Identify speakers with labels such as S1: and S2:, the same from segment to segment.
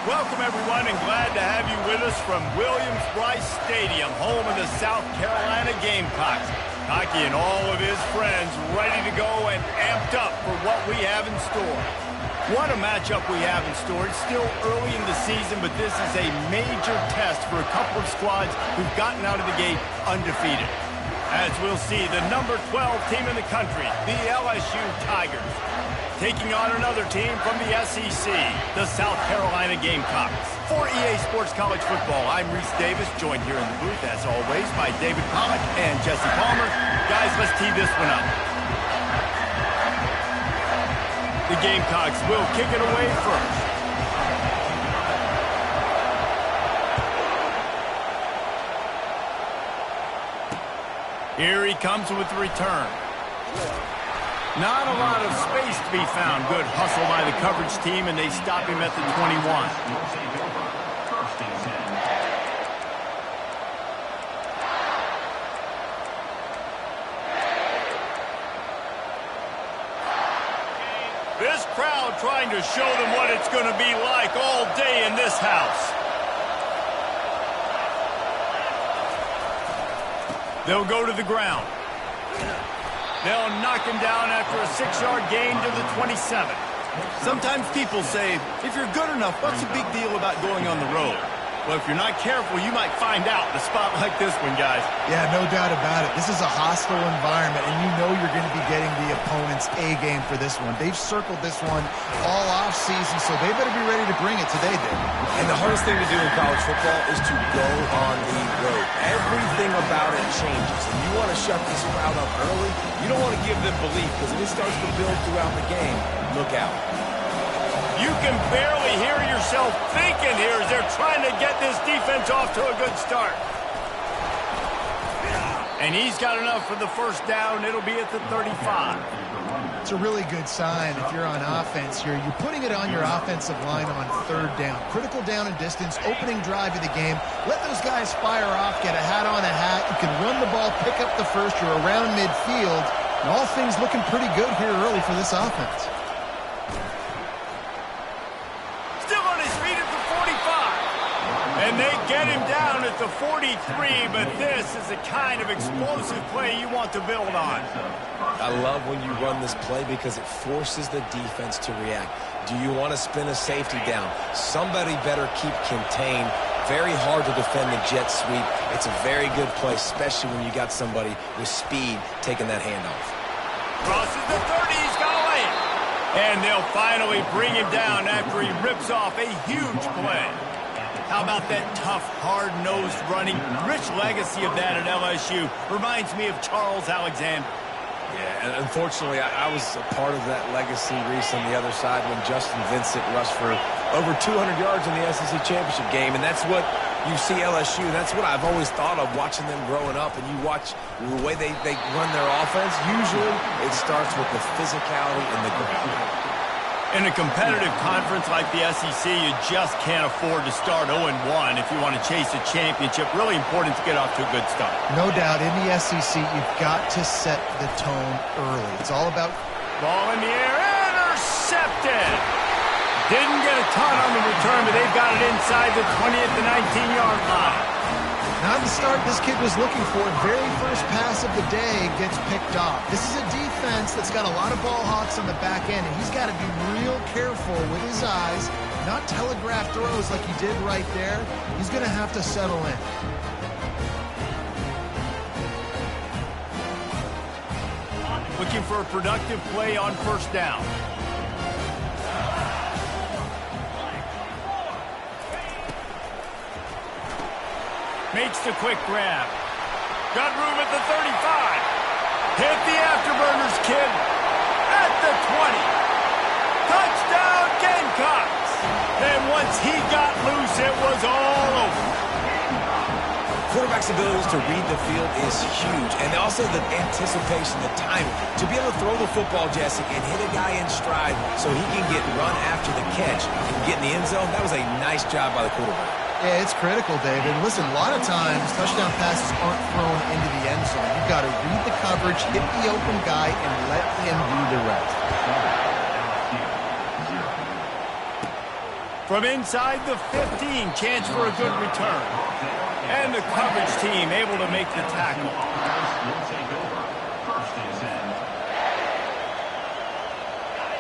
S1: Welcome, everyone, and glad to have you with us from Williams-Brice Stadium, home of the South Carolina Gamecocks. Hockey and all of his friends ready to go and amped up for what we have in store. What a matchup we have in store. It's still early in the season, but this is a major test for a couple of squads who've gotten out of the gate undefeated. As we'll see, the number 12 team in the country, the LSU Tigers, taking on another team from the SEC, the South Carolina Gamecocks. For EA Sports College Football, I'm Reese Davis, joined here in the booth, as always, by David Pollack and Jesse Palmer. Guys, let's tee this one up. The Gamecocks will kick it away first. Here he comes with the return. Not a lot of space to be found. Good hustle by the coverage team, and they stop him at the 21. This crowd trying to show them what it's going to be like all day in this house. They'll go to the ground. They'll knock him down after a 6-yard gain to the 27. Sometimes people say, if you're good enough, what's the big deal about going on the road? Well, if you're not careful, you might find out in a spot like this one, guys.
S2: Yeah, no doubt about it. This is a hostile environment, and you know you're going to be getting the opponent's A-game for this one. They've circled this one all off-season, so they better be ready to bring it today, Dave.
S3: And the hardest thing to do in college football is to go on the road. Everything about it changes, and you want to shut this crowd up early. You don't want to give them belief, because if it starts to build throughout the game, look out.
S1: You can barely hear yourself thinking here as they're trying to get this defense off to a good start. And he's got enough for the first down. It'll be at the 35.
S2: It's a really good sign if you're on offense here. You're putting it on your offensive line on third down. Critical down and distance, opening drive of the game. Let those guys fire off, get a hat on a hat. You can run the ball, pick up the first. You're around midfield. And all things looking pretty good here early for this offense.
S1: And they get him down at the 43, but this is the kind of explosive play you want to build on.
S3: I love when you run this play because it forces the defense to react. Do you want to spin a safety down? Somebody better keep contained. Very hard to defend the jet sweep. It's a very good play, especially when you got somebody with speed taking that handoff.
S1: Crosses the 30, he's got to lay it. And they'll finally bring him down after he rips off a huge play. How about that tough, hard-nosed running? Rich legacy of that at LSU. Reminds me of Charles Alexander.
S3: Yeah, and unfortunately, I was a part of that legacy, Reese, on the other side when Justin Vincent rushed for over 200 yards in the SEC championship game. And that's what you see LSU. That's what I've always thought of watching them growing up. And you watch the way they run their offense. Usually, it starts with the physicality and the ground.
S1: In a competitive conference like the SEC, you just can't afford to start 0-1 if you want to chase a championship. Really important to get off to a good start.
S2: No doubt, in the SEC, you've got to set the tone early. It's all about...
S1: Ball in the air, intercepted! Didn't get a ton on the return, but they've got it inside the 20 at the 19-yard line.
S2: Not the start this kid was looking for. Very first pass of the day gets picked off. This is a defense that's got a lot of ball hawks on the back end, and he's got to be real careful with his eyes, not telegraph throws like he did right there. He's going to have to settle in.
S1: Looking for a productive play on first down. Makes the quick grab. Got room at the 35. Hit the afterburners, kid. At the 20. Touchdown, Gamecocks. And once he got loose, it was all over.
S3: Quarterback's abilities to read the field is huge. And also the anticipation, the timing. To be able to throw the football, Jesse, and hit a guy in stride so he can get run after the catch and get in the end zone, that was a nice job by the quarterback.
S2: Yeah, it's critical, David. Listen, a lot of times touchdown passes aren't thrown into the end zone. You've got to read the coverage, hit the open guy, and let him do the rest.
S1: From inside the 15, chance for a good return. And the coverage team able to make the tackle.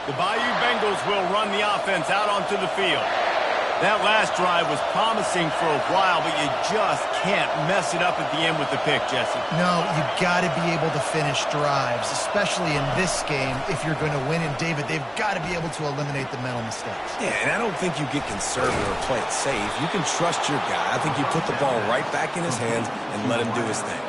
S1: The Bayou Bengals will run the offense out onto the field. That last drive was promising for a while, but you just can't mess it up at the end with the pick, Jesse.
S2: No, you've got to be able to finish drives, especially in this game if you're going to win. And, David, they've got to be able to eliminate the mental mistakes.
S3: Yeah, and I don't think you get conservative or play it safe. You can trust your guy. I think you put the ball right back in his hands and let him do his thing.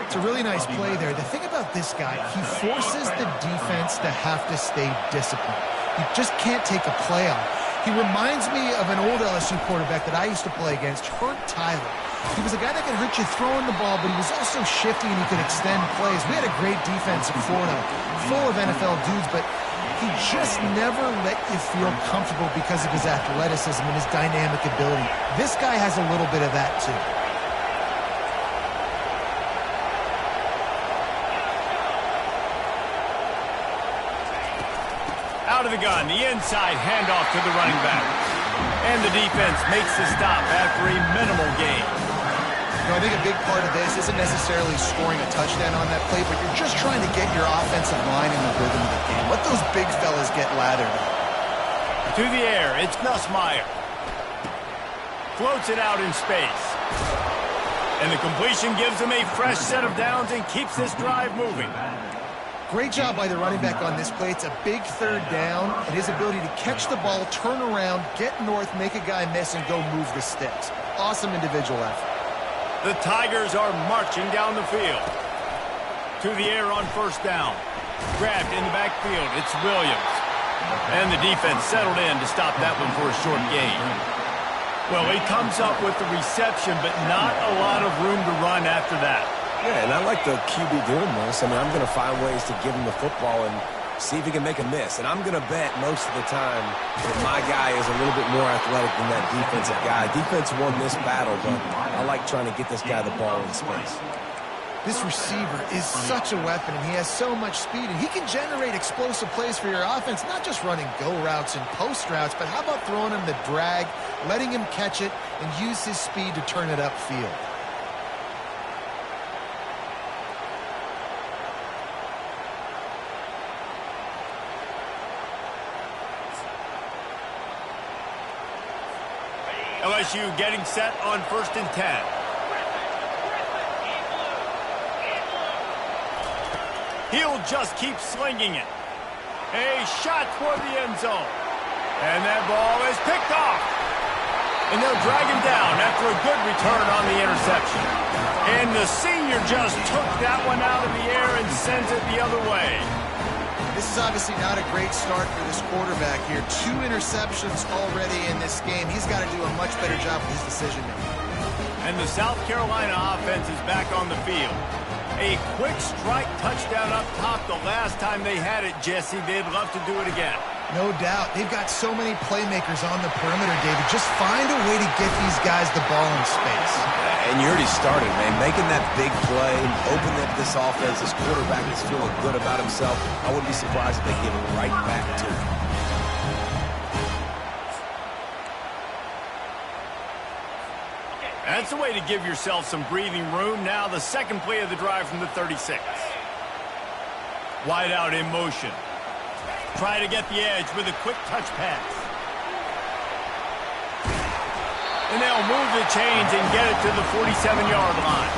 S2: It's a really nice play there. The thing about this guy, he forces the defense to have to stay disciplined. You just can't take a play off. He reminds me of an old LSU quarterback that I used to play against, Herb Tyler. He was a guy that could hurt you throwing the ball, but he was also shifty and he could extend plays. We had a great defense in Florida, full of NFL dudes, but he just never let you feel comfortable because of his athleticism and his dynamic ability. This guy has a little bit of that too.
S1: Out of the gun, the inside handoff to the running back. And the defense makes the stop after a minimal gain.
S2: You know, I think a big part of this isn't necessarily scoring a touchdown on that play, but you're just trying to get your offensive line in the rhythm of the game. Let those big fellas get lathered up.
S1: To the air, it's Nussmeier. Floats it out in space. And the completion gives him a fresh set of downs and keeps this drive moving.
S2: Great job by the running back on this play. It's a big third down, and his ability to catch the ball, turn around, get north, make a guy miss, and go move the sticks. Awesome individual effort.
S1: The Tigers are marching down the field. To the air on first down. Grabbed in the backfield. It's Williams. And the defense settled in to stop that one for a short gain. Well, he comes up with the reception, but not a lot of room to run after that.
S3: Yeah, and I like the QB doing this. I mean, I'm going to find ways to give him the football and see if he can make a miss. And I'm going to bet most of the time that my guy is a little bit more athletic than that defensive guy. Defense won this battle, but I like trying to get this guy the ball in space.
S2: This receiver is such a weapon, and he has so much speed, and he can generate explosive plays for your offense, not just running go routes and post routes, but how about throwing him the drag, letting him catch it, and use his speed to turn it upfield.
S1: LSU getting set on 1st and 10. He'll just keep slinging it. A shot toward the end zone. And that ball is picked off. And they'll drag him down after a good return on the interception. And the senior just took that one out of the air and sends it the other way.
S2: This is obviously not a great start for this quarterback here. 2 interceptions already in this game. He's got to do a much better job with his decision-making.
S1: And the South Carolina offense is back on the field. A quick strike touchdown up top the last time they had it, Jesse. They'd love to do it again.
S2: No doubt. They've got so many playmakers on the perimeter, David. Just find a way to get these guys the ball in space.
S3: And you already started, man. Making that big play, open up this offense. This quarterback is feeling good about himself. I wouldn't be surprised if they give it right back to him.
S1: That's the way to give yourself some breathing room. Now the second play of the drive from the 36. Wide out in motion. Try to get the edge with a quick touch pass. And they'll move the chains and get it to the 47-yard line.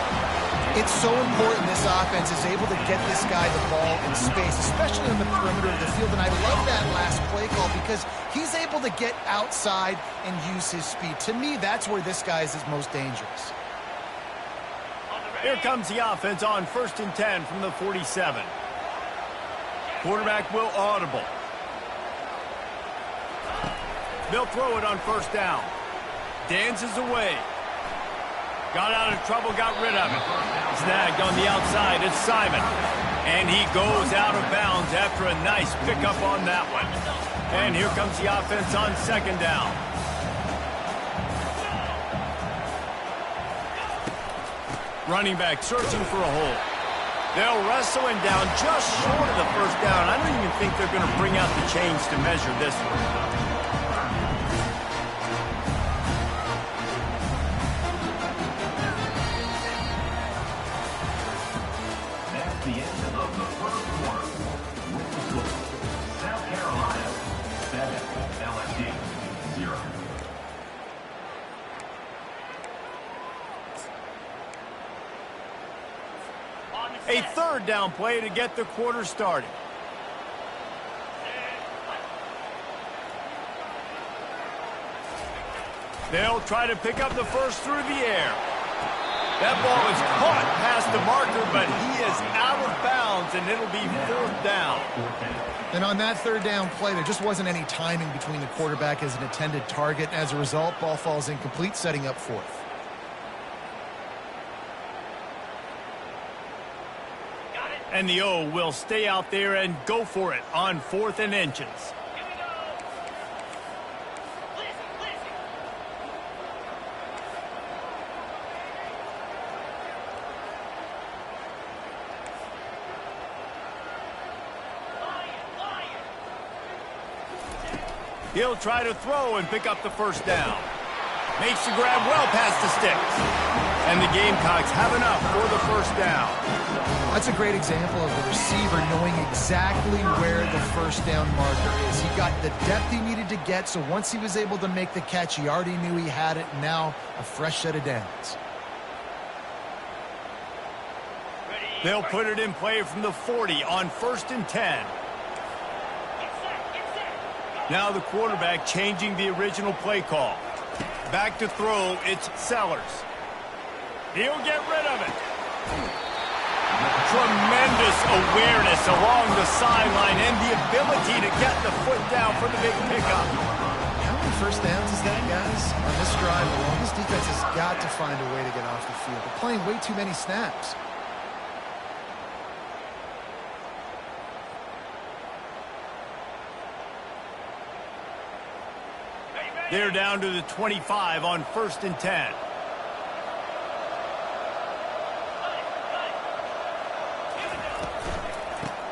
S2: It's so important this offense is able to get this guy the ball in space, especially on the perimeter of the field. And I love that last play call because he's able to get outside and use his speed. To me, that's where this guy is his most dangerous.
S1: Here comes the offense on 1st and 10 from the 47. Quarterback will audible. They'll throw it on first down. Dances away. Got out of trouble, got rid of it. Snagged on the outside, it's Simon. And he goes out of bounds after a nice pickup on that one. And here comes the offense on second down. Running back searching for a hole. They'll wrestle him down just short of the first down. I don't even think they're going to bring out the chains to measure this one. A third down play to get the quarter started. They'll try to pick up the first through the air. That ball is caught past the marker, but he is out of bounds, and it'll be fourth down.
S2: And on that third down play, there just wasn't any timing between the quarterback as an intended target. As a result, ball falls incomplete, setting up fourth.
S1: And the O will stay out there and go for it on 4th and inches. He'll try to throw and pick up the first down. Makes the grab well past the sticks. And the Gamecocks have enough for the first down.
S2: That's a great example of the receiver knowing exactly where the first down marker is. He got the depth he needed to get, so once he was able to make the catch, he already knew he had it. Now a fresh set of downs.
S1: They'll put it in play from the 40 on 1st and 10. Now the quarterback changing the original play call. Back to throw, it's Sellers. He'll get rid of it. Tremendous awareness along the sideline and the ability to get the foot down for the big pickup.
S2: How many first downs is that, guys? On this drive alone, this defense has got to find a way to get off the field. They're playing way too many snaps.
S1: They're down to the 25 on 1st and 10.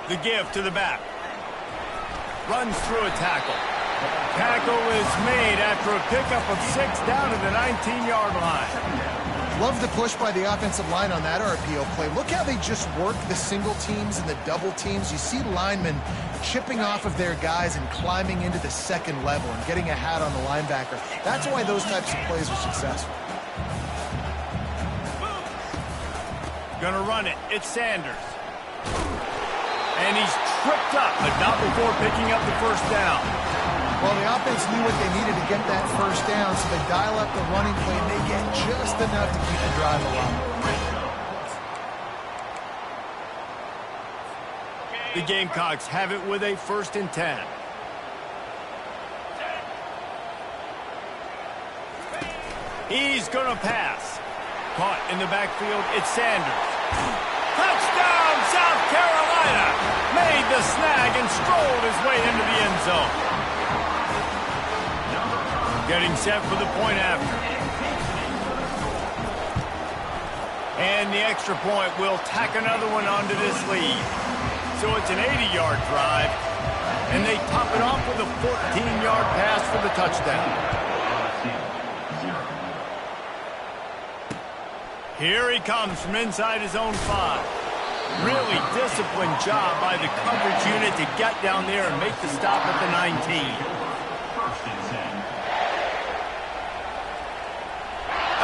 S1: The give to the back. Runs through a tackle. Tackle is made after a pickup of 6 down to the 19-yard line.
S2: Love the push by the offensive line on that RPO play. Look how they just work the single teams and the double teams. You see linemen chipping off of their guys and climbing into the second level and getting a hat on the linebacker. That's why those types of plays are successful.
S1: Gonna run it. It's Sanders. And he's tripped up, but not before picking up the first down.
S2: Well, the offense knew what they needed to get that first down, so they dial up the running play, and they get just enough to keep the drive alive.
S1: The Gamecocks have it with a 1st and 10. He's going to pass. Caught in the backfield, it's Sanders. Touchdown, South Carolina! Made the snag and strolled his way into the end zone. Getting set for the point after. And the extra point will tack another one onto this lead. So it's an 80-yard drive, and they top it off with a 14-yard pass for the touchdown. Here he comes from inside his own 5. Really disciplined job by the coverage unit to get down there and make the stop at the 19.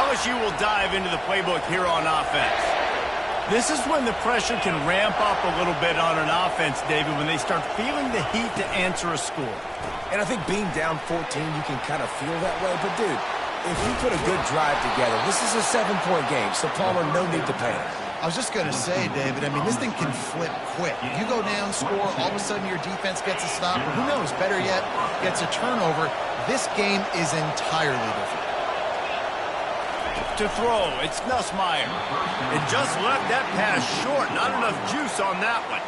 S1: LSU will dive into the playbook here on offense. This is when the pressure can ramp up a little bit on an offense, David, when they start feeling the heat to answer a score.
S3: And I think being down 14, you can kind of feel that way. But, dude, if you put a good drive together, this is a 7-point game, so Palmer, no need to panic.
S2: I was just going to say, David, I mean, this thing can flip quick. You go down, score, all of a sudden your defense gets a stop, or who knows, better yet, gets a turnover. This game is entirely different.
S1: To throw, it's Nussmeier. It just left that pass short. Not enough juice on that one.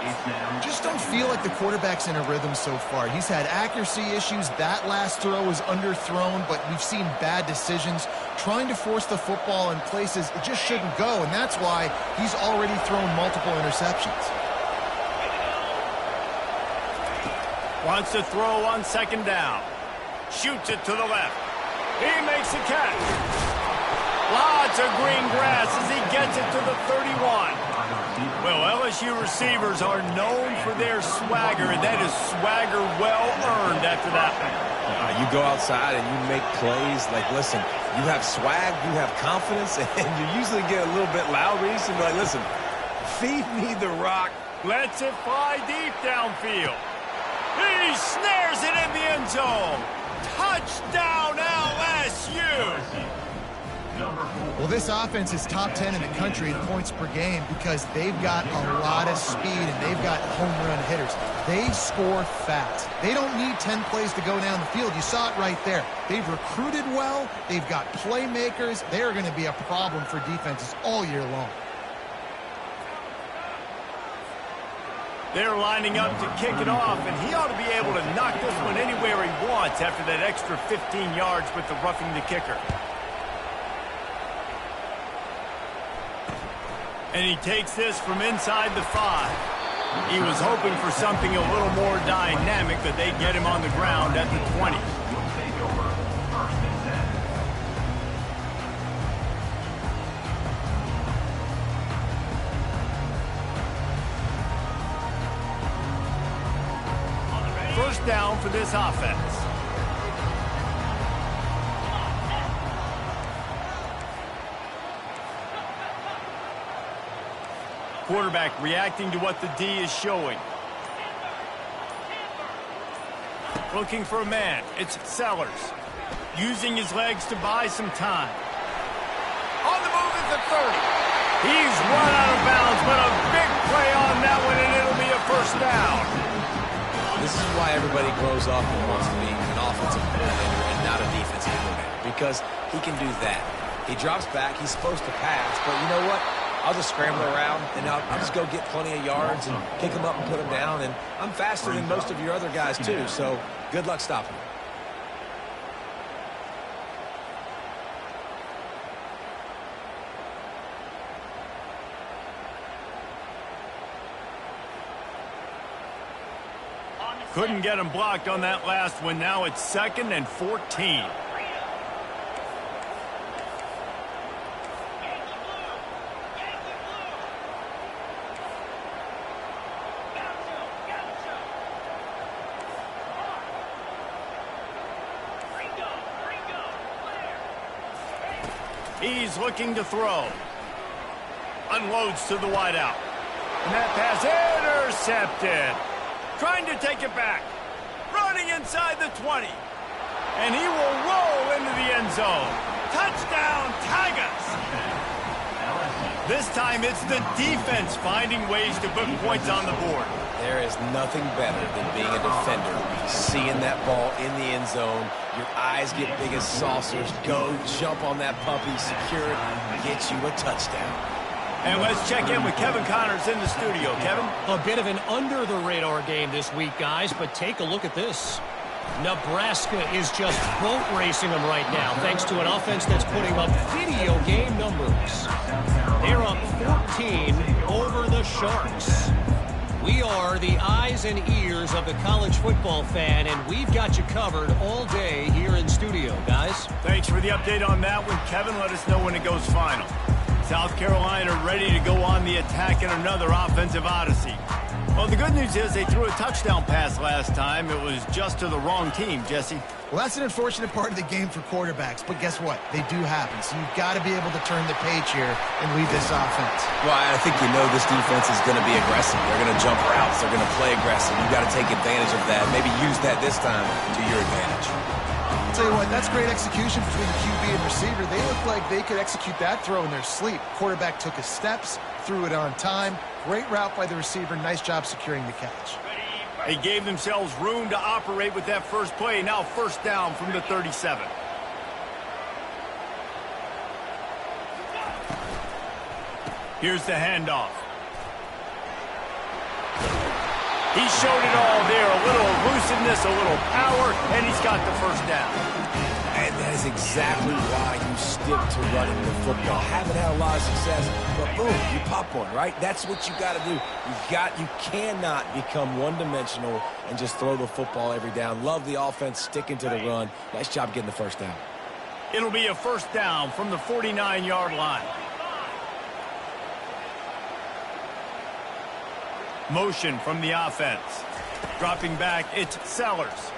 S2: Just don't feel like the quarterback's in a rhythm so far. He's had accuracy issues. That last throw was underthrown, but we've seen bad decisions. Trying to force the football in places it just shouldn't go, and that's why he's already thrown multiple interceptions.
S1: Wants to throw on 2nd down. Shoots it to the left. He makes a catch. Lots of green grass as he gets it to the 31. Well, LSU receivers are known for their swagger, and that is swagger well earned after that one.
S3: You go outside and you make plays. Like, listen, you have swag, you have confidence, and you usually get a little bit loud. Reese and be like, listen, Feed me the rock.
S1: Lets it fly deep downfield. He snares it in the end zone. Touchdown, LSU!
S2: Well, this offense is top 10 in the country in points per game because they've got a lot of speed and they've got home run hitters. They score fast. They don't need 10 plays to go down the field. You saw it right there. They've recruited well. They've got playmakers. They're going to be a problem for defenses all year long.
S1: They're lining up to kick it off, and he ought to be able to knock this one anywhere he wants after that extra 15 yards with the roughing the kicker. And he takes this from inside the 5. He was hoping for something a little more dynamic, but they get him on the ground at the 20. First down for this offense. Quarterback reacting to what the D is showing. Looking for a man. It's Sellers. Using his legs to buy some time. On the move at the 30. He's run out of bounds, but a big play on that one, and it'll be a first down.
S3: This is why everybody grows up and wants to be an offensive coordinator and not a defensive coordinator, because he can do that. He drops back. He's supposed to pass, but you know what? I'll just scramble around, and I'll just go get plenty of yards and pick them up and put them down, and I'm faster than most of your other guys, too, so good luck stopping me.
S1: Couldn't get him blocked on that last one. Now it's 2nd and 14. He's looking to throw. Unloads to the wideout. And that pass intercepted. Trying to take it back. Running inside the 20. And he will roll into the end zone. Touchdown, Tigers! This time it's the defense finding ways to put points on the board.
S3: There is nothing better than being a defender, seeing that ball in the end zone. Your eyes get big as saucers. Go jump on that puppy, secure it, get you a touchdown.
S1: And let's check in with Kevin Connors in the studio. Kevin?
S4: A bit of an under-the-radar game this week, guys, but take a look at this. Nebraska is just boat racing them right now, thanks to an offense that's putting up video game numbers. They're up 14 over the Sharks. We are the eyes and ears of the college football fan, and we've got you covered all day here in studio, guys.
S1: Thanks for the update on that one, Kevin. Let us know when it goes final. South Carolina ready to go on the attack in another offensive odyssey. Well, the good news is they threw a touchdown pass last time. It was just to the wrong team, Jesse.
S2: Well, that's an unfortunate part of the game for quarterbacks, but guess what? They do happen, so you've got to be able to turn the page here and lead this offense.
S3: Well, I think you know this defense is going to be aggressive. They're going to jump routes. They're going to play aggressive. You've got to take advantage of that. Maybe use that this time to your advantage.
S2: I'll tell you what, that's great execution between the QB and receiver. They look like they could execute that throw in their sleep. Quarterback took his steps, threw it on time. Great route by the receiver. Nice job securing the catch.
S1: They gave themselves room to operate with that first play. Now first down from the 37. Here's the handoff. He showed it all there. A little elusiveness, a little power, and he's got the first down.
S3: And that is exactly why you stick to running the football. Haven't had a lot of success, but boom, you pop one, right? That's what you got to do. You cannot become one-dimensional and just throw the football every down. Love the offense, sticking to the run. Nice job getting the first down.
S1: It'll be a first down from the 49-yard line. Motion from the offense. Dropping back, it's Sellers.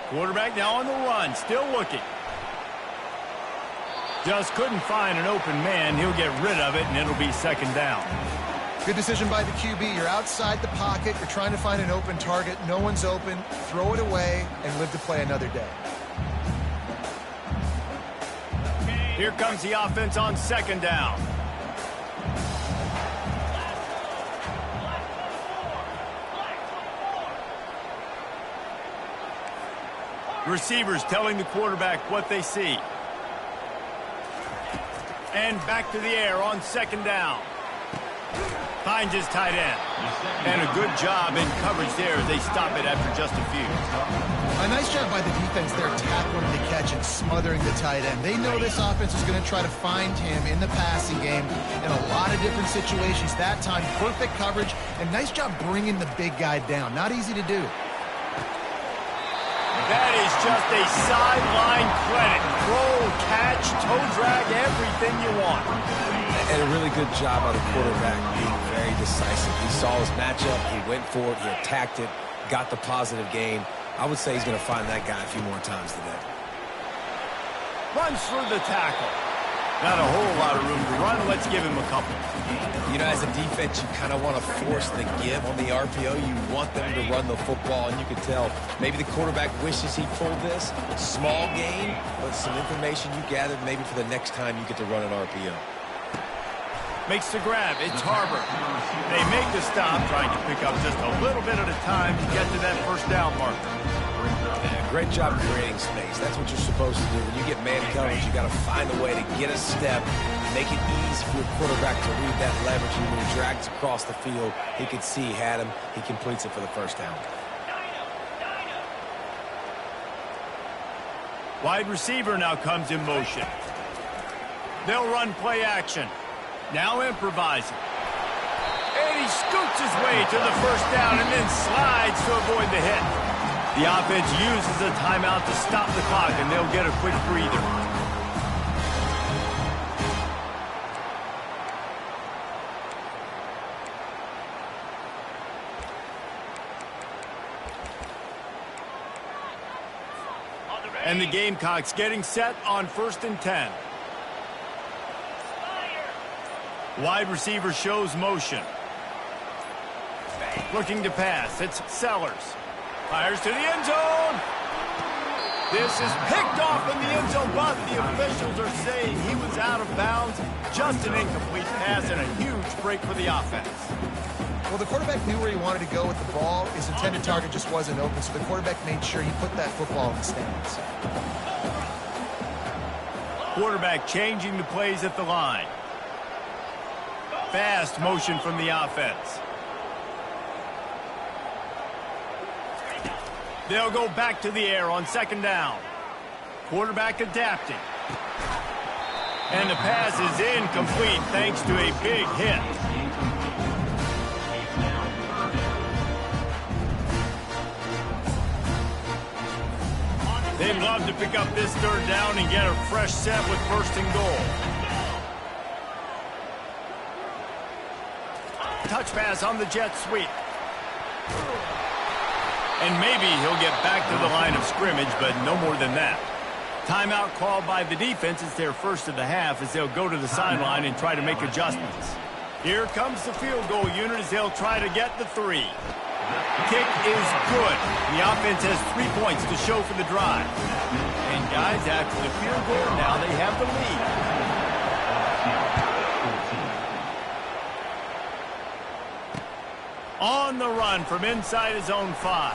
S1: Quarterback now on the run, still looking. Just couldn't find an open man. He'll get rid of it, and it'll be second down.
S2: Good decision by the QB. You're outside the pocket. You're trying to find an open target. No one's open. Throw it away and live to play another day.
S1: Here comes the offense on second down. Receivers telling the quarterback what they see. And back to the air on second down. Finds his tight end. And a good job in coverage there as they stop it after just a few.
S2: A nice job by the defense there tackling the catch and smothering the tight end. They know this offense is going to try to find him in the passing game in a lot of different situations. That time, perfect coverage, and nice job bringing the big guy down. Not easy to do.
S1: That is just a sideline credit. Roll, catch, toe drag, everything you want.
S3: And a really good job by the quarterback being very decisive. He saw his matchup, he went for it, he attacked it, got the positive gain. I would say he's going to find that guy a few more times today.
S1: Runs through the tackle. Not a whole lot of room to run. Let's give him a couple.
S3: You know, as a defense, you kind of want to force the give on the RPO. You want them to run the football, and you can tell maybe the quarterback wishes he pulled this. Small gain, but some information you gathered maybe for the next time you get to run an RPO.
S1: Makes the grab. It's Harbor. They make the stop, trying to pick up just a little bit at a time to get to that first down marker.
S3: Yeah, great job creating space. That's what you're supposed to do. When you get man coverage, you got to find a way to get a step, make it easy for your quarterback to read that leverage. And when he drags across the field, he can see he had him. He completes it for the first down.
S1: Wide receiver now comes in motion. They'll run play action. Now improvising. And he scoots his way to the first down and then slides to avoid the hit. The offense uses a timeout to stop the clock, and they'll get a quick breather. And the Gamecocks getting set on 1st and 10. Wide receiver shows motion. Looking to pass. It's Sellers. Fires to the end zone. This is picked off in the end zone, but the officials are saying he was out of bounds. Just an incomplete pass and a huge break for the offense.
S2: Well, the quarterback knew where he wanted to go with the ball. His intended target just wasn't open, so the quarterback made sure he put that football in the stands.
S1: Quarterback changing the plays at the line. Fast motion from the offense. They'll go back to the air on second down. Quarterback adapting. And the pass is incomplete thanks to a big hit. They'd love to pick up this third down and get a fresh set with 1st and goal. Touch pass on the jet sweep. And maybe he'll get back to the line of scrimmage, but no more than that. Timeout called by the defense. It's their first of the half as they'll go to the sideline and try to make adjustments. Here comes the field goal unit as they'll try to get the 3. Kick is good. The offense has 3 points to show for the drive. And guys, after the field goal, now they have the lead. On the run from inside his own 5.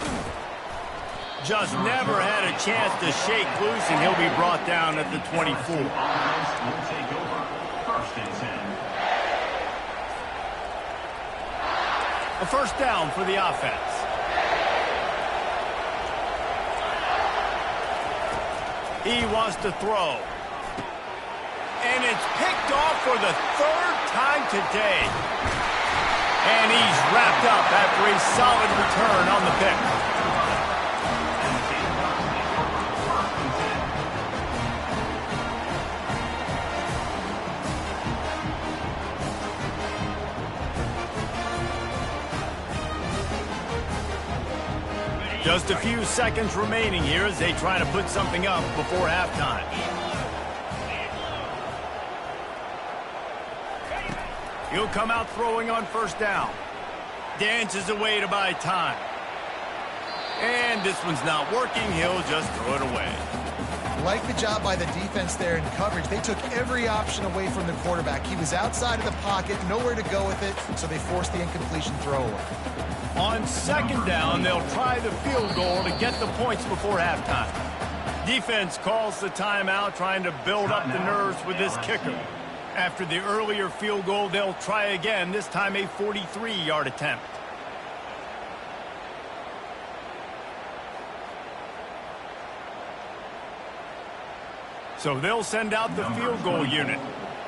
S1: Just never had a chance to shake loose, and he'll be brought down at the 24. A first down for the offense. He wants to throw. And it's picked off for the 3rd time today. And he's wrapped up after a solid return on the pick. Just a few seconds remaining here as they try to put something up before halftime. He'll come out throwing on first down. Dances away to buy time. And this one's not working. He'll just throw it away.
S2: Like the job by the defense there in coverage. They took every option away from the quarterback. He was outside of the pocket, nowhere to go with it, so they forced the incompletion throwaway.
S1: On second down, they'll try the field goal to get the points before halftime. Defense calls the timeout, trying to build up the nerves with this kicker. After the earlier field goal, they'll try again, this time a 43-yard attempt. So they'll send out the field goal unit.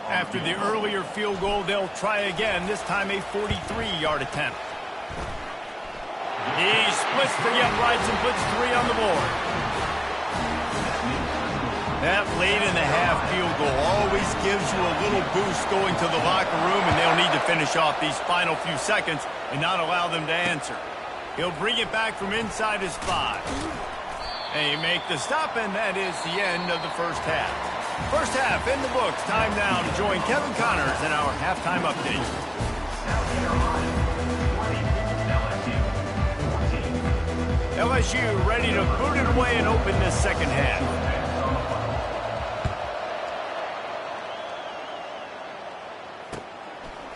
S1: After the earlier field goal, they'll try again, this time a 43-yard attempt. He splits the uprights and puts 3 on the board. That late in the half field goal always gives you a little boost going to the locker room, and they'll need to finish off these final few seconds and not allow them to answer. He'll bring it back from inside his 5. And you make the stop, and that is the end of the first half. First half in the books. Time now to join Kevin Connors in our halftime update. LSU ready to boot it away and open this second half.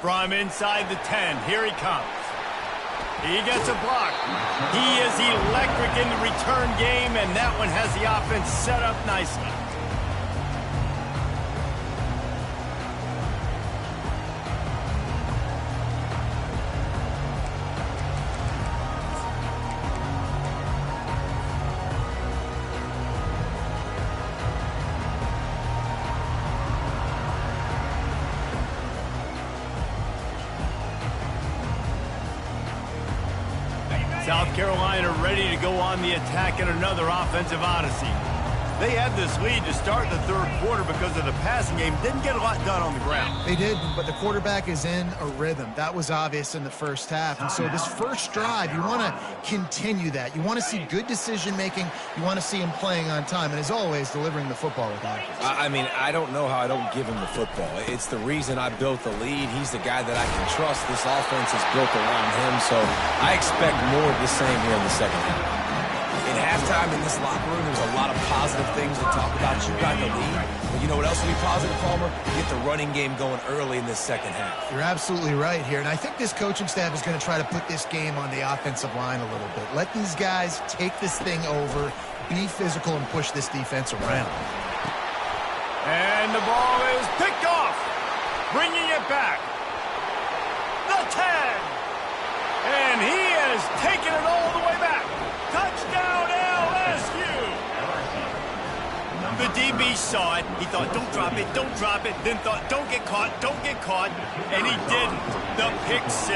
S1: From inside the 10, here he comes. He gets a block. He is electric in the return game, and that one has the offense set up nicely. South Carolina ready to go on the attack in another offensive odyssey. They had this lead to start the third quarter because of the passing game. Didn't get a lot done on the ground.
S2: They did, but the quarterback is in a rhythm. That was obvious in the first half. And so this first drive, you want to continue that. You want to see good decision-making. You want to see him playing on time. And as always, delivering the football with accuracy.
S3: I mean, I don't know how I don't give him the football. It's the reason I built the lead. He's the guy that I can trust. This offense is built around him. So I expect more of the same here in the second half. In halftime in this locker room, there's a lot of positive things to talk about. You got the lead. But you know what else will be positive, Palmer? Get the running game going early in this second half.
S2: You're absolutely right here. And I think this coaching staff is going to try to put this game on the offensive line a little bit. Let these guys take this thing over, be physical, and push this defense around.
S1: And the ball is picked off. Bringing it back. The 10. And he has taken it all the way back. Touchdown, LSU! The DB saw it. He thought, don't drop it, don't drop it. Then thought, don't get caught, don't get caught. And he didn't. The pick 6.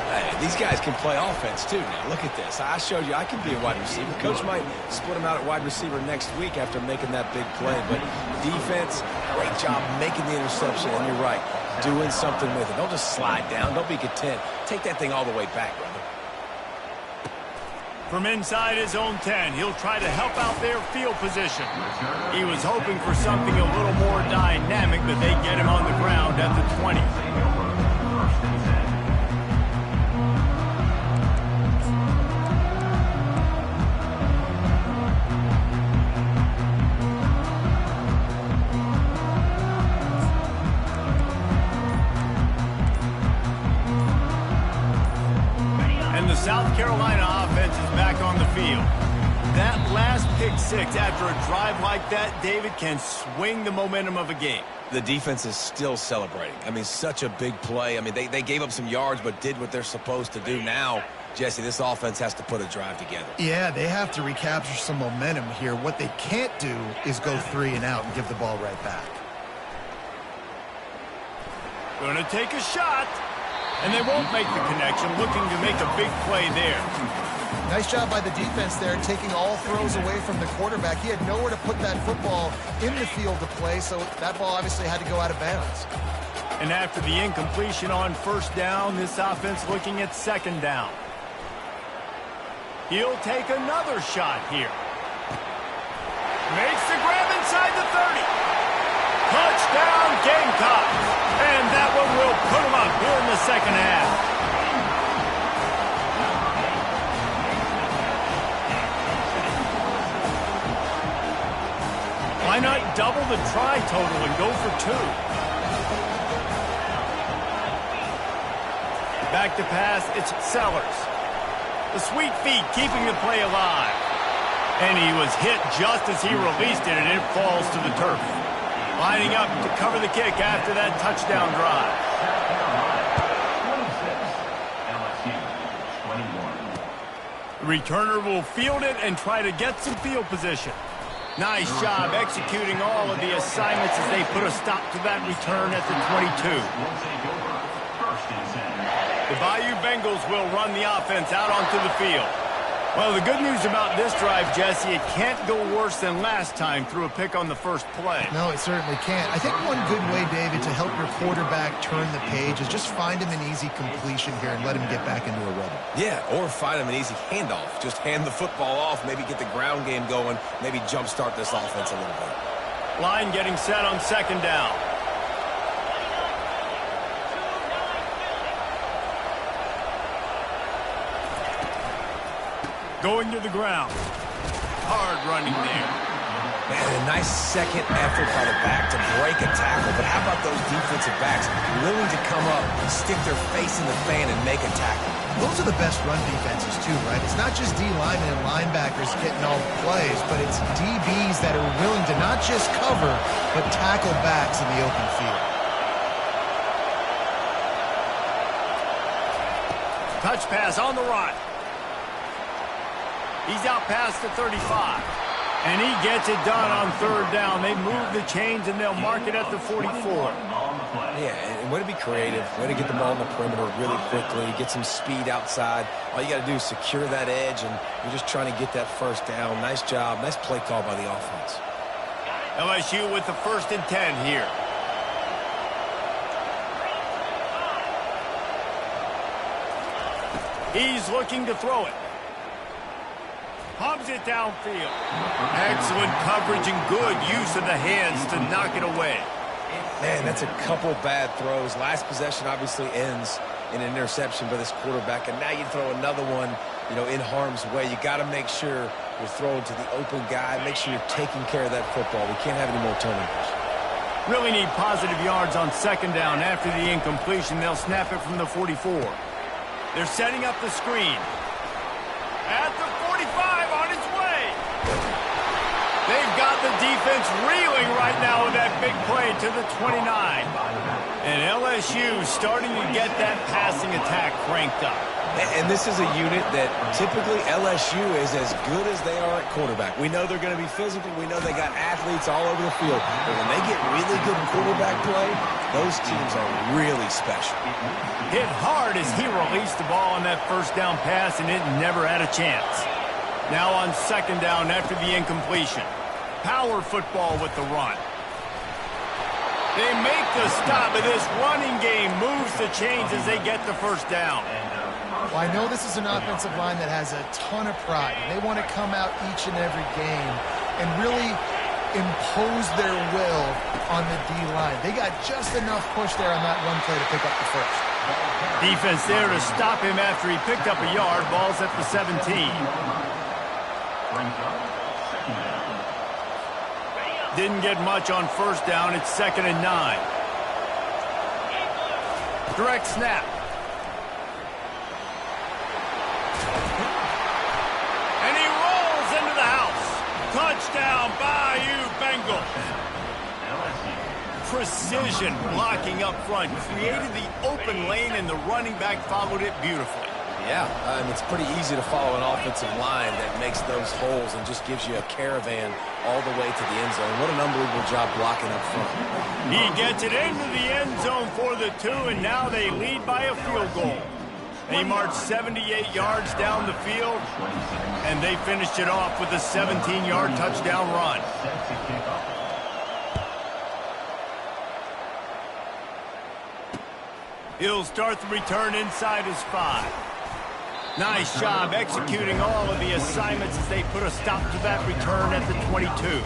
S3: Hey, these guys can play offense, too. Now, look at this. I showed you I can be a wide receiver. Coach might split him out at wide receiver next week after making that big play. But defense, great job making the interception. And you're right, doing something with it. Don't just slide down. Don't be content. Take that thing all the way back, brother.
S1: From inside his own 10, he'll try to help out their field position. He was hoping for something a little more dynamic, but they get him on the ground at the 20. South Carolina offense is back on the field. That last pick 6 after a drive like that, David, can swing the momentum of a game.
S3: The defense is still celebrating. I mean, such a big play. I mean, they gave up some yards but did what they're supposed to do. Now, Jesse, this offense has to put a drive together.
S2: Yeah, they have to recapture some momentum here. What they can't do is go 3 and out and give the ball right back.
S1: Gonna take a shot. And they won't make the connection, looking to make a big play there.
S2: Nice job by the defense there, taking all throws away from the quarterback. He had nowhere to put that football in the field to play, so that ball obviously had to go out of bounds.
S1: And after the incompletion on first down, this offense looking at second down. He'll take another shot here. Makes the grab inside the 30. Touchdown, Gamecocks. And that one will put them up here in the second half. Why not double the try total and go for 2? Back to pass, it's Sellers. The sweet feet keeping the play alive. And he was hit just as he released it, and it falls to the turf. Lining up to cover the kick after that touchdown drive. The returner will field it and try to get some field position. Nice job executing all of the assignments as they put a stop to that return at the 22. The Bayou Bengals will run the offense out onto the field. Well, the good news about this drive, Jesse, it can't go worse than last time through a pick on the first play.
S2: No, it certainly can't. I think one good way, David, to help your quarterback turn the page is just find him an easy completion here and let him get back into a rhythm.
S3: Yeah, or find him an easy handoff. Just hand the football off, maybe get the ground game going, maybe jumpstart this offense a little bit.
S1: Line getting set on second down. Going to the ground. Hard running there.
S3: Man, a nice second effort by the back to break a tackle. But how about those defensive backs willing to come up, stick their face in the fan, and make a tackle?
S2: Those are the best run defenses, too, right? It's not just D linemen and linebackers getting all the plays, but it's DBs that are willing to not just cover, but tackle backs in the open field.
S1: Touch pass on the run. He's out past the 35. And he gets it done on third down. They move the chains, and they'll mark it at the 44.
S3: Yeah, and way to be creative. Way to get the ball on the perimeter really quickly. Get some speed outside. All you got to do is secure that edge, and you're just trying to get that first down. Nice job. Nice play call by the offense.
S1: LSU with the 1st and 10 here. He's looking to throw it. Pumps it downfield. Excellent coverage and good use of the hands to knock it away.
S3: Man, that's a couple bad throws. Last possession obviously ends in an interception by this quarterback, and now you throw another one, in harm's way. You got to make sure you're throwing to the open guy. Make sure you're taking care of that football. We can't have any more turnovers.
S1: Really need positive yards on second down after the incompletion. They'll snap it from the 44. They're setting up the screen. At the 45 on its way. They've got the defense reeling right now with that big play to the 29. And LSU starting to get that passing attack cranked up.
S3: And this is a unit that typically LSU is as good as they are at quarterback. We know they're going to be physical. We know they got athletes all over the field. But when they get really good in quarterback play, those teams are really special.
S1: Hit hard as he released the ball on that first down pass, and it never had a chance. Now on second down after the incompletion. Power football with the run. They make the stop, but this running game moves the chains as they get the first down.
S2: Well, I know this is an offensive line that has a ton of pride. They want to come out each and every game and really impose their will on the D-line. They got just enough push there on that one play to pick up the first.
S1: Defense there to stop him after he picked up a yard. Ball's at the 17. Didn't get much on first down. It's 2nd and 9. Direct snap. And he rolls into the house. Touchdown, Bayou Bengals. Precision blocking up front. Created the open lane, and the running back followed it beautifully.
S3: Yeah, and it's pretty easy to follow an offensive line that makes those holes and just gives you a caravan all the way to the end zone. What an unbelievable job blocking up front.
S1: He gets it into the end zone for the 2, and now they lead by a field goal. They marched 78 yards down the field, and they finished it off with a 17-yard touchdown run. He'll start the return inside his 5. Nice job executing all of the assignments as they put a stop to that return at the 22.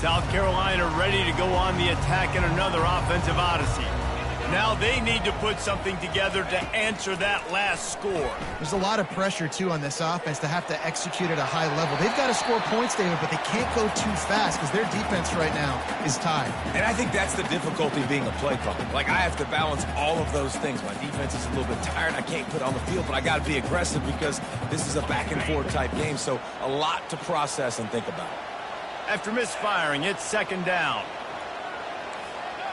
S1: South Carolina ready to go on the attack in another offensive odyssey. Now they need to put something together to answer that last score.
S2: There's a lot of pressure, too, on this offense to have to execute at a high level. They've got to score points, David, but they can't go too fast because their defense right now is tied.
S3: And I think that's the difficulty being a play caller. Like, I have to balance all of those things. My defense is a little bit tired. I can't put on the field, but I got to be aggressive because this is a back-and-forth type game. So a lot to process and think about.
S1: After misfiring, it's second down.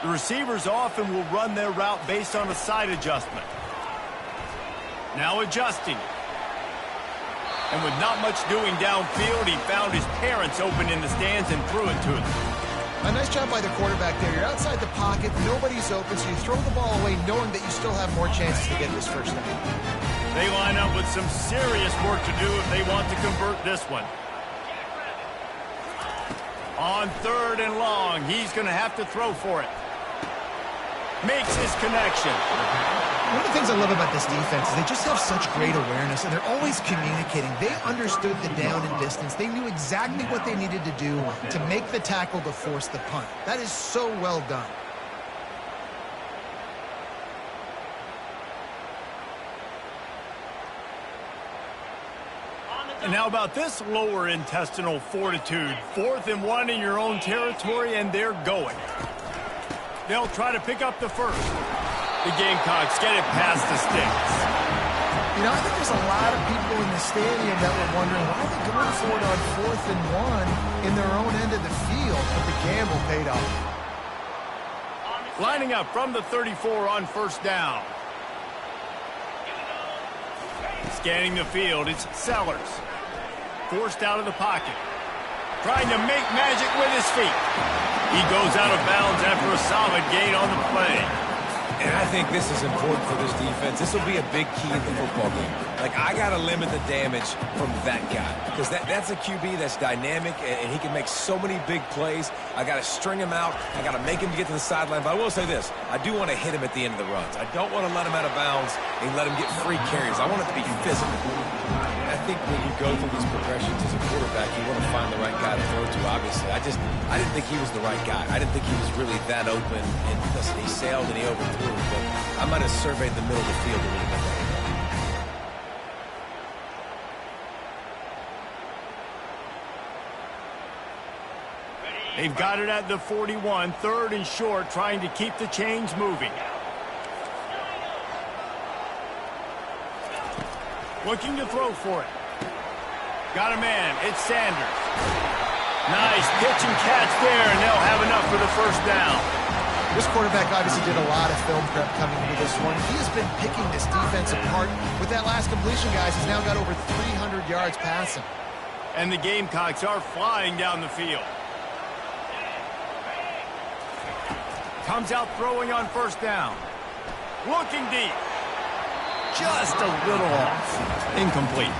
S1: The receivers often will run their route based on a side adjustment. Now adjusting. And with not much doing downfield, he found his parents open in the stands and threw it to them.
S2: A nice job by the quarterback there. You're outside the pocket, nobody's open, so you throw the ball away knowing that you still have more chances to get this first down.
S1: They line up with some serious work to do if they want to convert this one. On third and long, he's going to have to throw for it. Makes his connection.
S2: One of the things I love about this defense is they just have such great awareness, and they're always communicating. They understood the down and distance. They knew exactly what they needed to do to make the tackle to force the punt. That is so well done.
S1: And how about this lower intestinal fortitude? 4th and 1 in your own territory, and they're going. They'll try to pick up the first. The Gamecocks get it past the sticks.
S2: You know, I think there's a lot of people in the stadium that were wondering why are they going for it on 4th and 1 in their own end of the field, but the gamble paid off.
S1: Lining up from the 34 on first down. Scanning the field, it's Sellers. Forced out of the pocket. Trying to make magic with his feet. He goes out of bounds after a solid gain on the play.
S3: And I think this is important for this defense. This will be a big key in the football game. Like, I got to limit the damage from that guy. Because that's a QB that's dynamic, and he can make so many big plays. I got to string him out. I got to make him get to the sideline. But I will say this. I do want to hit him at the end of the runs. I don't want to let him out of bounds and let him get free carries. I want it to be physical. I think when you go through these progressions as a quarterback, you want to find the right guy to throw to, obviously. I didn't think he was the right guy. I didn't think he was really that open. And listen, he sailed and he overthrew, but I might have surveyed the middle of the field a little bit better.
S1: They've got it at the 41, 3rd and short, trying to keep the chains moving. Looking to throw for it. Got a man. It's Sanders. Nice pitch and catch there, and they'll have enough for the first down.
S2: This quarterback obviously did a lot of film prep coming into this one. He has been picking this defense apart. With that last completion, guys, he's now got over 300 yards passing.
S1: And the Gamecocks are flying down the field. Comes out throwing on first down. Looking deep. Just a little off. Incomplete.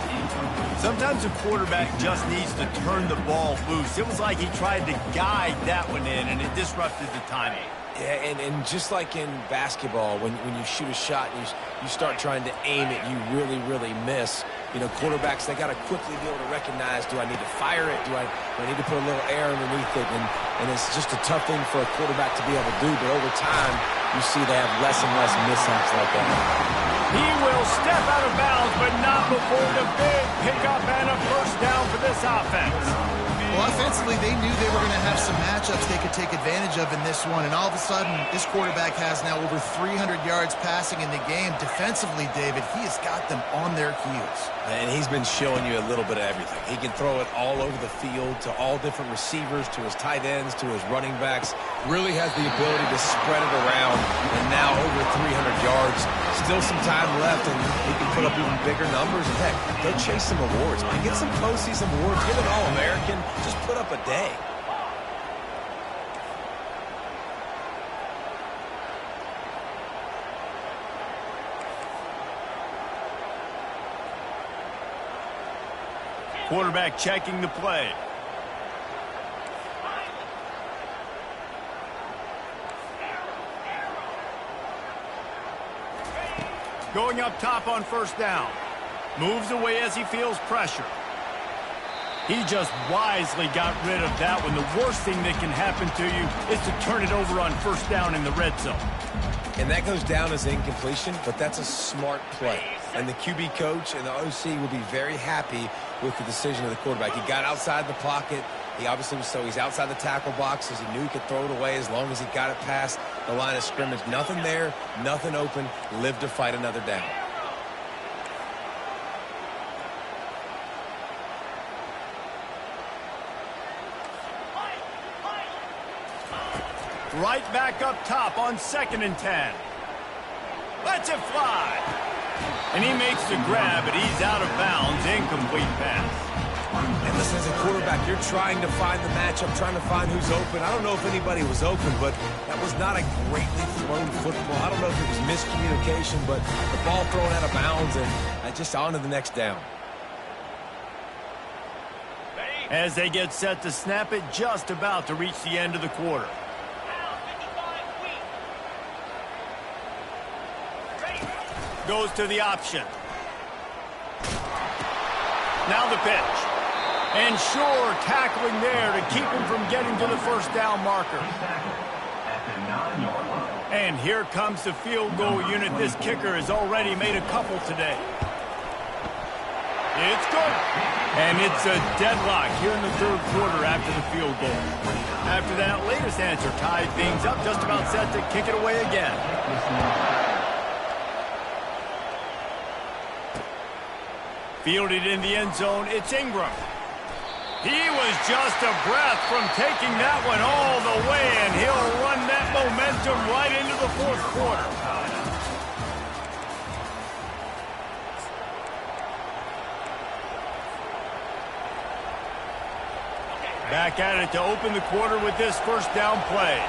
S1: Sometimes a quarterback just needs to turn the ball loose. It was like he tried to guide that one in, and it disrupted the timing.
S3: Yeah, and just like in basketball, when you shoot a shot and you start trying to aim it, you really, really miss. You know, quarterbacks, they got to quickly be able to recognize, do I need to fire it? Do I need to put a little air underneath it? And it's just a tough thing for a quarterback to be able to do. But over time, you see they have less and less mishaps like that.
S1: He will step out of bounds, but not before the big pickup and a first down for this offense.
S2: Well, offensively, they knew they were going to have some matchups they could take advantage of in this one, and all of a sudden, this quarterback has now over 300 yards passing in the game. Defensively, David, he has got them on their heels.
S3: And he's been showing you a little bit of everything. He can throw it all over the field to all different receivers, to his tight ends, to his running backs. Really has the ability to spread it around, and now over 300 yards. Still some time left, and he can put up even bigger numbers. And heck, go chase some awards, man. Get some postseason awards. Get an All-American. Just put up a day.
S1: Quarterback checking the play. Going up top on first down. Moves away as he feels pressure. He just wisely got rid of that one. The worst thing that can happen to you is to turn it over on first down in the red zone.
S3: And that goes down as incompletion, but that's a smart play. And the QB coach and the OC will be very happy with the decision of the quarterback. He got outside the pocket. He obviously was he's outside the tackle boxes. He knew he could throw it away as long as he got it past the line of scrimmage. Nothing there, nothing open. Live to fight another down.
S1: Right back up top on 2nd and 10. Lets it fly. And he makes the grab, but he's out of bounds. Incomplete pass.
S3: And listen, as a quarterback, you're trying to find the matchup, trying to find who's open. I don't know if anybody was open, but that was not a greatly thrown football. I don't know if it was miscommunication, but the ball thrown out of bounds and just on to the next down.
S1: As they get set to snap it, just about to reach the end of the quarter. Goes to the option. Now the pitch. And sure, tackling there to keep him from getting to the first down marker. And here comes the field goal unit. This kicker has already made a couple today. It's good. And it's a deadlock here in the third quarter after the field goal. After that latest answer tied things up, just about set to kick it away again. Fielded in the end zone, it's Ingram. He was just a breath from taking that one all the way, and he'll run that momentum right into the fourth quarter. Back at it to open the quarter with this first down play.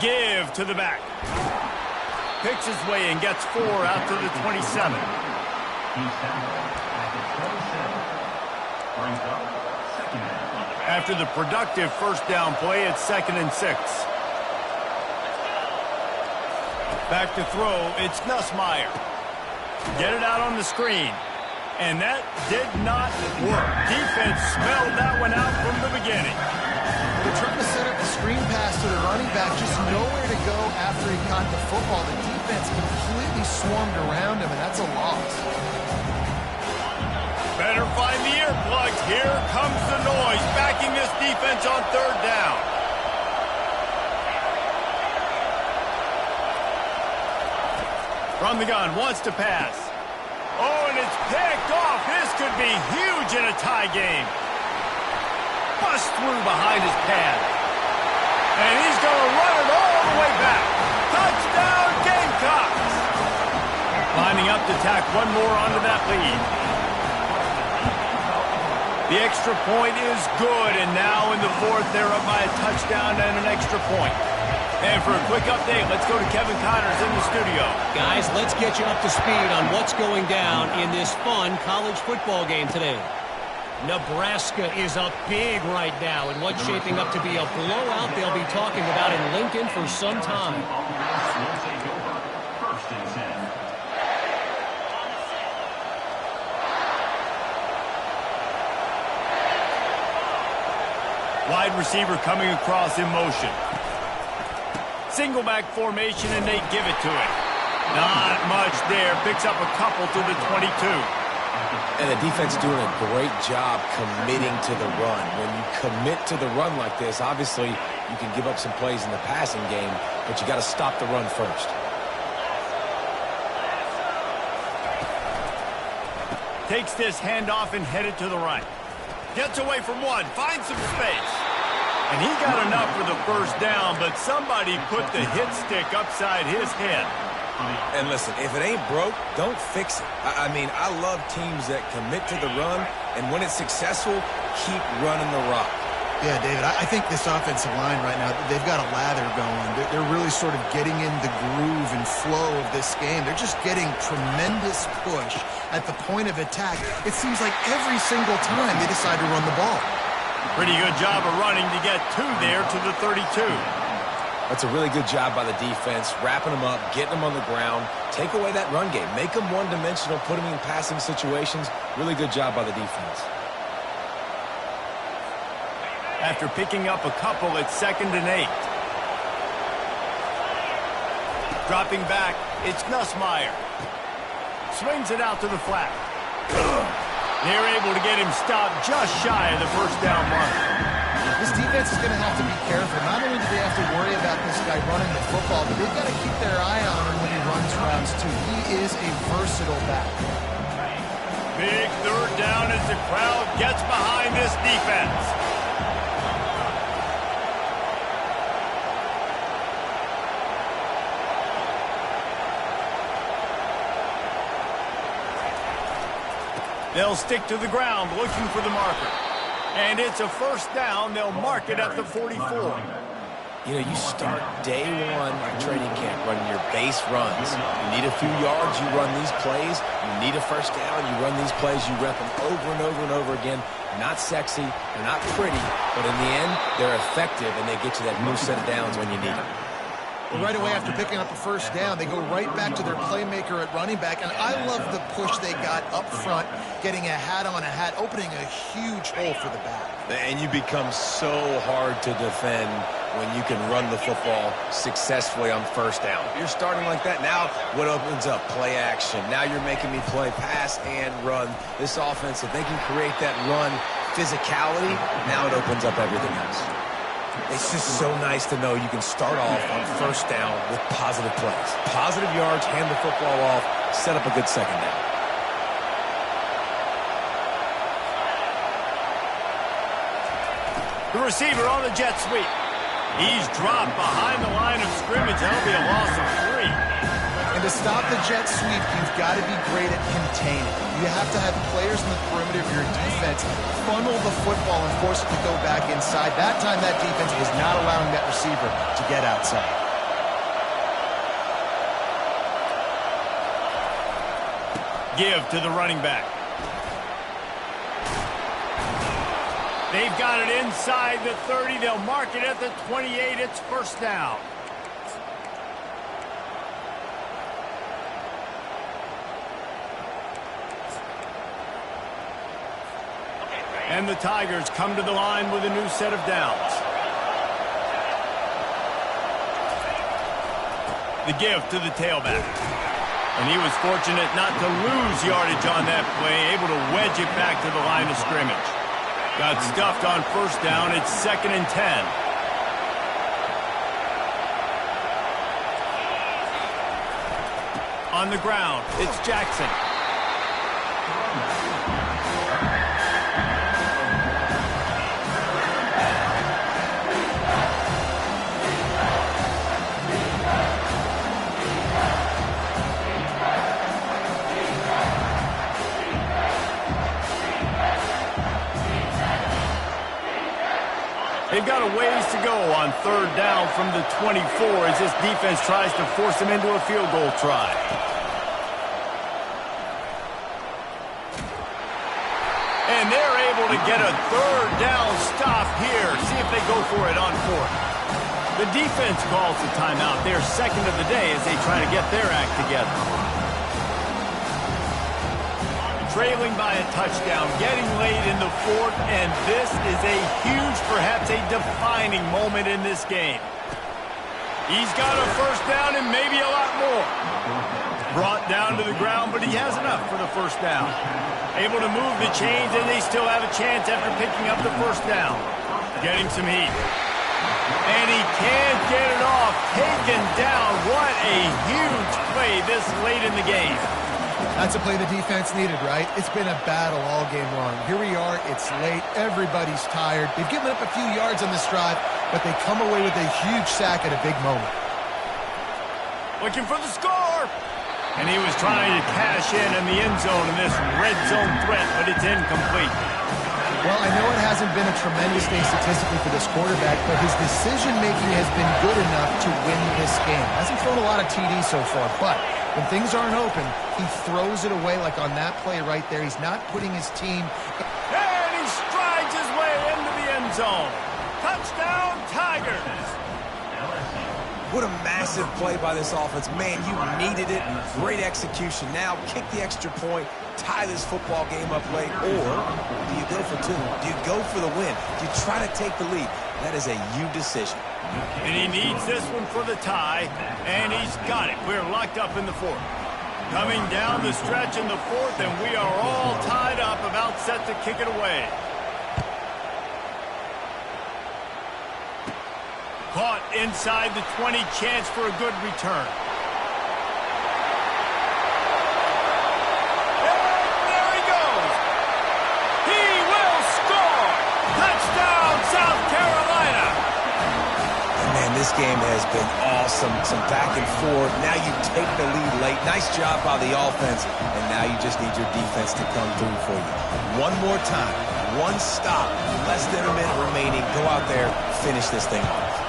S1: Give to the back. Picks his way and gets 4 out to the 27. After the productive first down play, it's 2nd and 6. Back to throw, it's Nussmeier. Get it out on the screen. And that did not work. Defense smelled that one out from the beginning.
S2: They're trying to set up a screen pass to the running back, just nowhere to go after he caught the football. The defense completely swarmed around him, and that's a loss.
S1: Better find the earplugs. Here comes the noise, backing this defense on third down. From the gun, wants to pass. Oh, and it's picked off. This could be huge in a tie game. Bust through behind his pad. And he's going to run it all the way back. Touchdown, Gamecocks! Lining up to tack one more onto that lead. The extra point is good, and now in the fourth, they're up by a touchdown and an extra point. And for a quick update, let's go to Kevin Connors in the studio.
S4: Guys, let's get you up to speed on what's going down in this fun college football game today. Nebraska is up big right now in what's shaping up to be a blowout they'll be talking about in Lincoln for some time.
S1: Wide receiver coming across in motion. Single back formation, and they give it to him. Not much there. Picks up a couple to the 22.
S3: And the defense doing a great job committing to the run. When you commit to the run like this, obviously you can give up some plays in the passing game, but you got to stop the run first.
S1: Takes this handoff and headed to the right. Gets away from one, finds some space. And he got enough for the first down, but somebody put the hit stick upside his head.
S3: And listen, if it ain't broke, don't fix it. I mean, I love teams that commit to the run, and when it's successful, keep running the rock.
S2: Yeah, David, I think this offensive line right now, they've got a lather going. They're really sort of getting in the groove and flow of this game. They're just getting tremendous push at the point of attack. It seems like every single time they decide to run the ball.
S1: Pretty good job of running to get 2 there to the 32.
S3: That's a really good job by the defense, wrapping them up, getting them on the ground, take away that run game, make them one-dimensional, put them in passing situations. Really good job by the defense.
S1: After picking up a couple, it's 2nd and 8. Dropping back, it's Nussmeier. Swings it out to the flat. They're able to get him stopped just shy of the first down mark.
S2: This defense is going to have to be careful. Not only do they have to worry about this guy running the football, but they've got to keep their eye on him when he runs routes, too. He is a versatile back.
S1: Big 3rd down as the crowd gets behind this defense. They'll stick to the ground looking for the marker. And it's a 1st down. They'll mark it at the 44.
S3: You know, you start day one of training camp running your base runs. You need a few yards, you run these plays. You need a 1st down, you run these plays. You rep them over and over and over again. Not sexy, they're not pretty, but in the end, they're effective, and they get you that new set of downs when you need them.
S2: Well, right away after picking up a 1st down, they go right back to their playmaker at running back. And I love the push they got up front, getting a hat on a hat, opening a huge hole for the back.
S3: And you become so hard to defend when you can run the football successfully on 1st down. If you're starting like that, now what opens up? Play action. Now you're making me play pass and run. This offense, if they can create that run physicality, now it opens up everything else. It's just so nice to know you can start off on 1st down with positive plays. Positive yards, hand the football off, set up a good 2nd down.
S1: The receiver on the jet sweep. He's dropped behind the line of scrimmage. That'll be a loss of 3.
S2: And to stop the jet sweep, you've got to be great at containing. You have to have players in the perimeter of your defense funnel the football and force it to go back inside. That time, that defense was not allowing that receiver to get outside.
S1: Give to the running back. They've got it inside the 30. They'll mark it at the 28. It's 1st down. And the Tigers come to the line with a new set of downs. The give to the tailback. And he was fortunate not to lose yardage on that play, able to wedge it back to the line of scrimmage. Got stuffed on 1st down. It's 2nd and 10. On the ground, it's Jackson. They've got a ways to go on 3rd down from the 24 as this defense tries to force them into a field goal try. And they're able to get a 3rd down stop here. See if they go for it on 4th. The defense calls the timeout. They're 2nd of the day as they try to get their act together. Trailing by a touchdown, getting late in the 4th, and this is a huge, perhaps a defining moment in this game. He's got a 1st down and maybe a lot more. Brought down to the ground, but he has enough for the 1st down. Able to move the chains, and they still have a chance after picking up the 1st down. Getting some heat. And he can't get it off. Taken down. What a huge play this late in the game.
S2: That's a play the defense needed, right? It's been a battle all game long. Here we are. It's late. Everybody's tired. They've given up a few yards on this drive, but they come away with a huge sack at a big moment.
S1: Looking for the score. And he was trying to cash in the end zone in this red zone threat, but it's incomplete.
S2: Well, I know it hasn't been a tremendous day statistically for this quarterback, but his decision-making has been good enough to win this game. Hasn't thrown a lot of TDs so far, but when things aren't open, he throws it away like on that play right there. He's not putting his team...
S1: And he strides his way into the end zone. Touchdown, Tigers!
S3: What a massive play by this offense. Man, you needed it. Great execution. Now kick the extra point, tie this football game up late, or do you go for two? Do you go for the win? Do you try to take the lead? That is a you decision.
S1: And he needs this one for the tie, and he's got it. We're locked up in the fourth. Coming down the stretch in the fourth, and we are all tied up, about set to kick it away. Caught inside the 20, chance for a good return. And there he goes. He will score. Touchdown, South Carolina.
S3: And man, this game has been awesome. Some back and forth. Now you take the lead late. Nice job by the offense. And now you just need your defense to come through for you. One more time. One stop. Less than a minute remaining. Go out there, finish this thing off.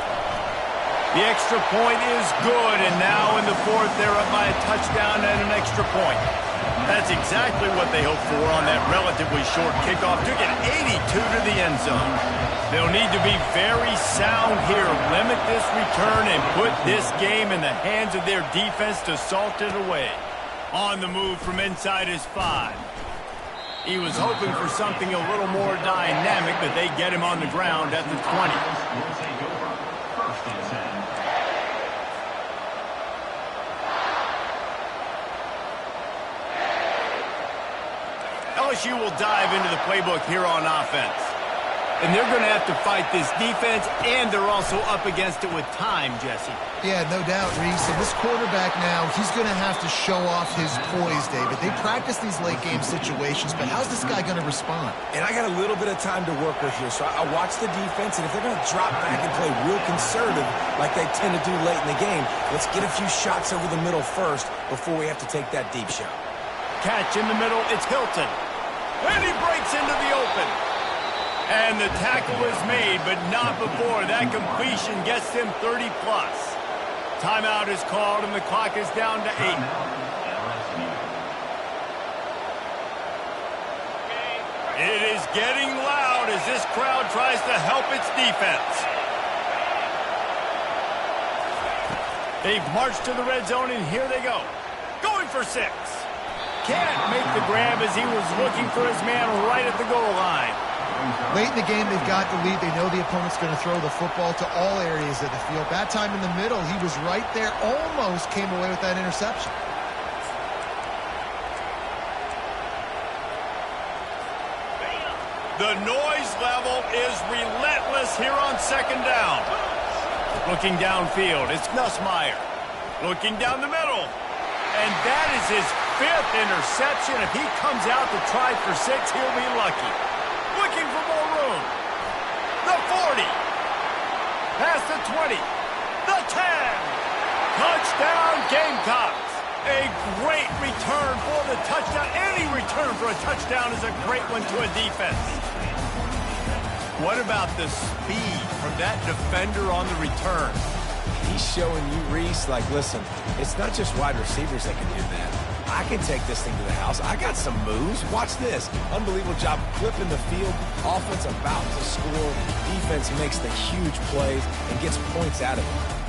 S1: The extra point is good, and now in the fourth, they're up by a touchdown and an extra point. That's exactly what they hoped for on that relatively short kickoff. Took it 82 to the end zone. They'll need to be very sound here, limit this return, and put this game in the hands of their defense to salt it away. On the move from inside his 5. He was hoping for something a little more dynamic, but they get him on the ground at the 20. LSU will dive into the playbook here on offense. And they're going to have to fight this defense, and they're also up against it with time, Jesse.
S2: Yeah, no doubt, Reese. And this quarterback now, he's going to have to show off his poise, David. They practice these late-game situations, but how's this guy going to respond?
S3: And I got a little bit of time to work with here, so I watch the defense, and if they're going to drop back and play real conservative like they tend to do late in the game, let's get a few shots over the middle first before we have to take that deep shot.
S1: Catch in the middle, it's Hilton. And he breaks into the open. And the tackle is made, but not before that completion gets him 30-plus. Timeout is called, and the clock is down to 8. It is getting loud as this crowd tries to help its defense. They've marched to the red zone, and here they go. Going for 6. Can't make the grab as he was looking for his man right at the goal line.
S2: Late in the game, they've got the lead. They know the opponent's going to throw the football to all areas of the field. That time in the middle, he was right there, almost came away with that interception.
S1: The noise level is relentless here on second down. Looking downfield, it's Nussmeier. Looking down the middle. And that is his 5th interception. If he comes out to try for 6, he'll be lucky. Looking for more room. The 40. Past the 20. The 10. Touchdown, Gamecocks. A great return for the touchdown. Any return for a touchdown is a great one to a defense. What about the speed from that defender on the return?
S3: He's showing you, Reese, like, listen, it's not just wide receivers that can do that. I can take this thing to the house. I got some moves. Watch this. Unbelievable job clipping the field. Offense about to score. Defense makes the huge plays and gets points out of it.